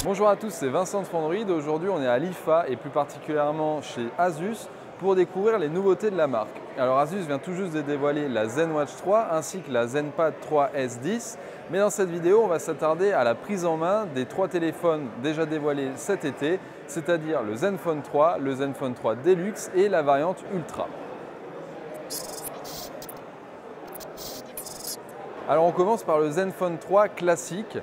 Bonjour à tous, c'est Vincent de Frandroid. Aujourd'hui, on est à l'IFA et plus particulièrement chez Asus pour découvrir les nouveautés de la marque. Alors Asus vient tout juste de dévoiler la ZenWatch 3 ainsi que la ZenPad 3 S10. Mais dans cette vidéo, on va s'attarder à la prise en main des trois téléphones déjà dévoilés cet été, c'est-à-dire le Zenfone 3, le Zenfone 3 Deluxe et la variante Ultra. Alors on commence par le Zenfone 3 classique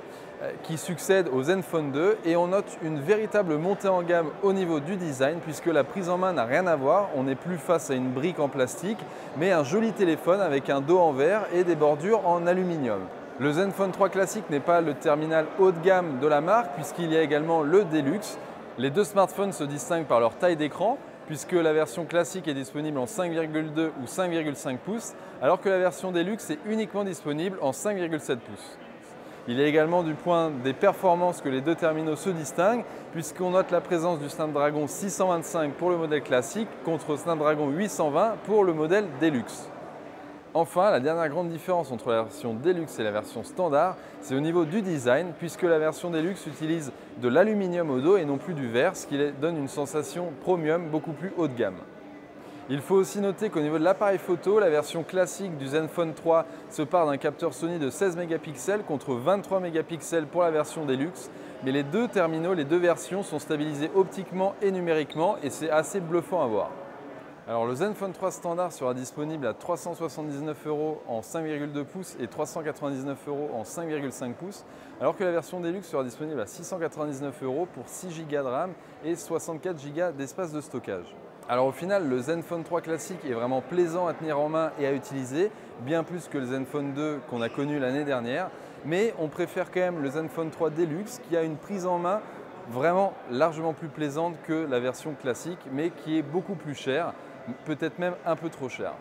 qui succède au Zenfone 2 et on note une véritable montée en gamme au niveau du design puisque la prise en main n'a rien à voir, on n'est plus face à une brique en plastique mais un joli téléphone avec un dos en verre et des bordures en aluminium. Le Zenfone 3 classique n'est pas le terminal haut de gamme de la marque puisqu'il y a également le Deluxe. Les deux smartphones se distinguent par leur taille d'écran puisque la version classique est disponible en 5,2 ou 5,5 pouces alors que la version Deluxe est uniquement disponible en 5,7 pouces. Il est également du point des performances que les deux terminaux se distinguent puisqu'on note la présence du Snapdragon 625 pour le modèle classique contre Snapdragon 820 pour le modèle Deluxe. Enfin, la dernière grande différence entre la version Deluxe et la version standard, c'est au niveau du design puisque la version Deluxe utilise de l'aluminium au dos et non plus du verre, ce qui donne une sensation premium beaucoup plus haut de gamme. Il faut aussi noter qu'au niveau de l'appareil photo, la version classique du Zenfone 3 se part d'un capteur Sony de 16 mégapixels contre 23 mégapixels pour la version Deluxe. Mais les deux terminaux, les deux versions sont stabilisés optiquement et numériquement et c'est assez bluffant à voir. Alors le Zenfone 3 standard sera disponible à 379 € en 5,2 pouces et 399 € en 5,5 pouces, alors que la version Deluxe sera disponible à 699 € pour 6 Go de RAM et 64 Go d'espace de stockage. Alors au final, le Zenfone 3 classique est vraiment plaisant à tenir en main et à utiliser, bien plus que le Zenfone 2 qu'on a connu l'année dernière, mais on préfère quand même le Zenfone 3 Deluxe qui a une prise en main vraiment largement plus plaisante que la version classique, mais qui est beaucoup plus chère, peut-être même un peu trop chère.